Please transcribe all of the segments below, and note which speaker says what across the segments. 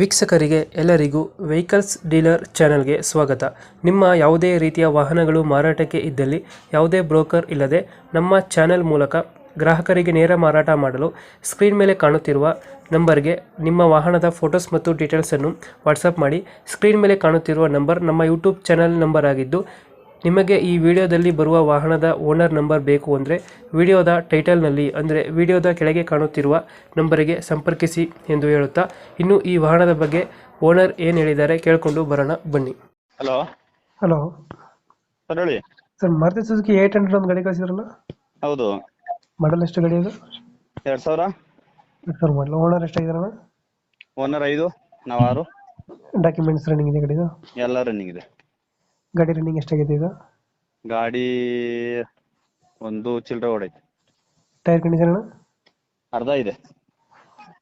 Speaker 1: ವೀಕ್ಷಕರಿಗೆ ಎಲ್ಲರಿಗೂ vehicles dealer ಚಾನೆಲ್ಗೆ ಸ್ವಾಗತ. ನಿಮ್ಮ ಯಾವುದೇ ರೀತಿಯ ವಾಹನಗಳು ಮಾರಾಟಕ್ಕೆ ಇದ್ದಲ್ಲಿ ಯಾವುದೇ ಬ್ರೋಕರ್ ಇಲ್ಲದೆ ನಮ್ಮ ಚಾನೆಲ್ ಮೂಲಕ ಗ್ರಾಹಕರಿಗೆ ನೇರ ಮಾರಾಟ ಮಾಡಲು ಸ್ಕ್ರೀನ್ ಮೇಲೆ ಕಾಣುತ್ತಿರುವ ನಂಬರ್ಗೆ ನಿಮ್ಮ ವಾಹನದ ಫೋಟೋಸ್ ಮತ್ತು ಡೀಟೇಲ್ಸನ್ನು ವಾಟ್ಸಪ್ ಮಾಡಿ. ಸ್ಕ್ರೀನ್ ಮೇಲೆ ಕಾಣುತ್ತಿರುವ ನಂಬರ್ ನಮ್ಮ ಯೂಟ್ಯೂಬ್ ಚಾನೆಲ್ ನಂಬರ್ ಆಗಿದ್ದು, ನಿಮಗೆ ಈ ವಿಡಿಯೋದಲ್ಲಿ ಬರುವ ವಾಹನದ ಓನರ್ ನಂಬರ್ ಬೇಕು ಅಂದರೆ ವಿಡಿಯೋದ ಟೈಟಲ್ನಲ್ಲಿ ಅಂದರೆ ವಿಡಿಯೋದ ಕೆಳಗೆ ಕಾಣುತ್ತಿರುವ ನಂಬರಿಗೆ ಸಂಪರ್ಕಿಸಿ ಎಂದು ಹೇಳುತ್ತಾ, ಇನ್ನು ಈ ವಾಹನದ ಬಗ್ಗೆ ಓನರ್ ಏನು ಹೇಳಿದ್ದಾರೆ ಕೇಳಿಕೊಂಡು ಬರೋಣ ಬನ್ನಿ.
Speaker 2: ಹಲೋ
Speaker 1: ಹಲೋ
Speaker 2: ಸರ್, ಹೇಳಿ
Speaker 1: ಸರ್, ಮಾರುತಿ ಸುಜುಕಿ 800 ಒಂದು ಗಾಡಿ ಕಳಿಸಿದ್ರಲ್ಲ,
Speaker 2: ಹೌದು.
Speaker 1: ಮಾಡಲ್ ಎಷ್ಟು ಗಾಡಿ ಅದು?
Speaker 2: 2000
Speaker 1: ಸರ್, ಮಾಡಲ್ ಓನರ್ ಎಷ್ಟಾಗಿದಾರಣ?
Speaker 2: ಓನರ್ 5, ನಾವು 6.
Speaker 1: ಡಾಕ್ಯುಮೆಂಟ್ಸ್ ರನ್ನಿಂಗ್ ಇದೆ ಗಾಡಿದು?
Speaker 2: ಎಲ್ಲ ರನ್ನಿಂಗ್ ಇದೆ.
Speaker 1: ಗಾಡಿ ರನ್ನಿಂಗ್ ಎಷ್ಟಾಗಿದೆ ಈಗ?
Speaker 2: ಗಾಡಿ ಒಂದು ಚಿಲ್ಲರೆ ಓಡೈತೆ.
Speaker 1: ಟೈರ್ ಕಂಡೀಷನ್
Speaker 2: ಅರ್ಧ ಇದೆ,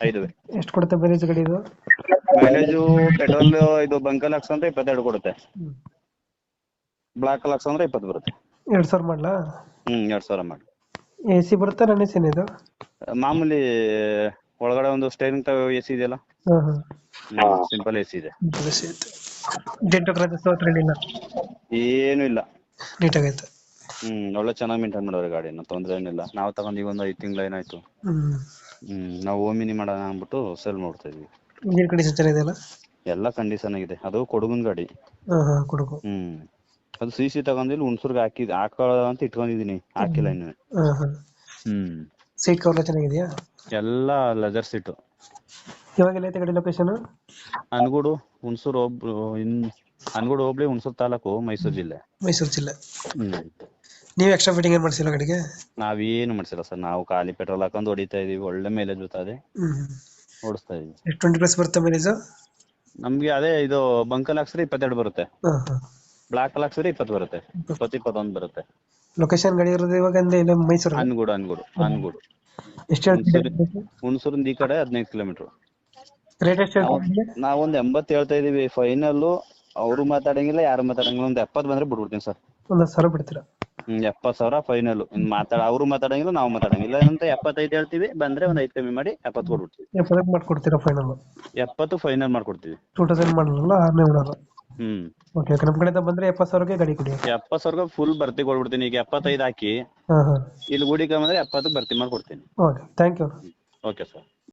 Speaker 2: 5
Speaker 1: ಎಷ್ಟು ಕೊಡುತ್ತೆ ಮೈಲೇಜ್ ಗಾಡಿ ಇದು?
Speaker 2: ಮೈಲೇಜು ಪೆಟ್ರೋಲ್ ಇದು ಬಂಕಲ್ ಹಾಕ್ಸ್ ಅಂದ್ರೆ 22 ಕೊಡುತ್ತೆ. ಬ್ಲಾಕ್ ಹಾಕ್ಸ್ ಅಂದ್ರೆ 20 ಬರುತ್ತೆ.
Speaker 1: 2000 ಮಾಡಲಾ?
Speaker 2: 2000 ಮಾಡಿ.
Speaker 1: ಎ ಸಿ ಬರುತ್ತೆ, ನಾನ್ ಎ ಸಿ ಇದು?
Speaker 2: ಮಾಮೂಲಿ ಒಳಗಡೆ ಒಂದು ಸ್ಟೈರಿಂಗ್ ಎಸಿ ಇದೆಯಲ್ಲ, ಸಿಂಪಲ್ ಎಸಿ ಇದೆ.
Speaker 1: ಡೆಂಟೋ ಕ್ರಾಚಸ್ ಹತ್ರ ಏನಿಲ್ಲ?
Speaker 2: ಏನು ಇಲ್ಲ,
Speaker 1: ನೀಟಾಗೈತೆ.
Speaker 2: ಒಳ್ಳೆ ಚೆನ್ನಾಗಿ ಮೇಂಟೈನ್ ಮಾಡೋರು ಗಾಡಿನ, ತೊಂದ್ರೆ ಏನಿಲ್ಲ. ನಾವು ತಗೊಂಡು ಈಗ ಒಂದು 5 ತಿಂಗಳು ಏನಾಯ್ತು. ನಾವು ಓಮಿನಿ ಮಾಡೋಣ ಅಂದ್ಬಿಟ್ಟು ಸೇಲ್ ಮಾಡ್ತಾ ಇದೀವಿ.
Speaker 1: ಇಂಜಿನ್ ಕಂಡೀಷನ್ ಚೆನ್ನಾಗಿದೆಯಲ್ಲ?
Speaker 2: ಎಲ್ಲ ಕಂಡೀಷನ್ ಆಗಿದೆ. ಅದು ಕೊಡಗುನ್ ಗಾಡಿ.
Speaker 1: ಕೊಡಗು.
Speaker 2: ಅದು ಸಿಸಿ ತಗೊಂಡಿಲ್ಲ, ಹುಣಸೂರ್ಗೆ ಹಾಕೊಳ್ಳೋ ಅಂತ ಇಟ್ಕೊಂಡಿದೀನಿ, ಹಾಕಿಲ್ಲ ಇನ್ನು.
Speaker 1: ಸೀಟ್ ಕವರ್ ಚೆನ್ನಾಗಿದೆಯಾ?
Speaker 2: ಎಲ್ಲ ಲೆದರ್ ಸೀಟು.
Speaker 1: ಇವಾಗೆಲ್ಲ ಐತೆ ಗಾಡಿ ಲೊಕೇಶನ್?
Speaker 2: ಅನ್ಗೂಡು, ಹುಣಸೂರು ಅನ್ಗೂಡು ಹೋಬ್ಳಿ, ಹುಣಸೂರು ತಾಲೂಕು, ಮೈಸೂರು ಜಿಲ್ಲೆ.
Speaker 1: ಮೈಸೂರು ಜಿಲ್ಲೆ. ನೀವು ಎಕ್ಸ್ಟ್ರಾ ಫಿಟ್ಟಿಂಗ್ ಏನ್ ಮಾಡ್ಸಿಲ್ಲ ಗಾಡಿಗೆ?
Speaker 2: ನಾವೇನು ಮಾಡ್ಸಿಲ್ಲ ಸರ್, ನಾವು ಖಾಲಿ ಪೆಟ್ರೋಲ್ ಹಾಕೊಂಡು ಹೊಡಿತಾ ಇದೀವಿ. ಒಳ್ಳೆ ಮೈಲೇಜ್ ಬರ್ತದೆ, ಓಡಿಸ್ತಾ ಇದೀವಿ.
Speaker 1: 20+ ಬರುತ್ತೆ ಮೈಲೇಜ್?
Speaker 2: ನಮ್ಗೆ ಅದೇ ಇದು ಬಂಕಲ್ ಹಾಕ್ಸ್ರೆ 22 ಬರುತ್ತೆ, ಬ್ಲಾಕ್ ಹಾಕ್ಸ್ರೆ 20 ಬರುತ್ತೆ, 21 ಬರುತ್ತೆ.
Speaker 1: ಲೊಕೇಶನ್ ಗಾಡಿ ಇರೋದು ಇವಾಗ ಅಂದ್ರೆ ಇಲ್ಲ ಮೈಸೂರು?
Speaker 2: ಅನ್ಗೂಡು.
Speaker 1: ಎಷ್ಟು ಹೇಳ್ತೀರಿ?
Speaker 2: ಹುಣಸೂರಿಂದ ಈ ಕಡೆ 15 ಕಿಲೋಮೀಟರ್.
Speaker 1: ರೇಟ್ ಎಷ್ಟು ಹೇಳ್ತೀರಿ?
Speaker 2: ನಾವೊಂದು 80 ಹೇಳ್ತಾ ಇದೀವಿ ಫೈನಲ್. ಅವರು ಮಾತಾಡಂಗಿಲ್ಲ, ಯಾರು ಮಾತಾಡಂಗಿಲ್ಲ. ಒಂದು 70 ಬಂದ್ರೆ ಬಿಡ್ಬಿಡ್ತೀನಿ ಸರ್.
Speaker 1: 1,000 ಬಿಡ್ತೀರಾ?
Speaker 2: 70,000 ಫೈನಲ್. ಅವ್ರು ಮಾತಾಡಂಗಿಲ್ಲ, ನಾವು ಮಾತಾಡಂಗಿಲ್ಲ ಅಂತ 75 ಹೇಳ್ತೀವಿ. ಬಂದ್ರೆ ಒಂದ್ 5 ಕಮ್ಮಿ ಮಾಡಿ 70 ಕೊಡ್ಬಿಡ್ತೀವಿ.
Speaker 1: 70 ಮಾಡ್ಕೊಡ್ತೀರಾ ಫೈನಲ್?
Speaker 2: 70 ಫೈನಲ್ ಮಾಡ್ಕೊಡ್ತೀವಿ.
Speaker 1: 2000 ಮಾಡಲ್ಲ, 6ನೇ ಓನರ್. ಓಕೆ, ನಮ್ಮ ಕಡೆಯಿಂದ ಬಂದ್ರೆ 70,000ಗೆ ಗಾಡಿ ಕೊಡಿ.
Speaker 2: 70,000 ಫುಲ್ ಭರ್ತಿ ಕೊಡ್ಬಿಡ್ತೀನಿ. ಈಗ 75 ಹಾಕಿ ಇಲ್ಲಿ ಗುಡಿಕ ಬಂದ್ರೆ 70 ಭರ್ತಿ ಮಾಡ್ಕೊಡ್ತೀನಿ.
Speaker 1: Okay, thank you.
Speaker 2: Okay sir.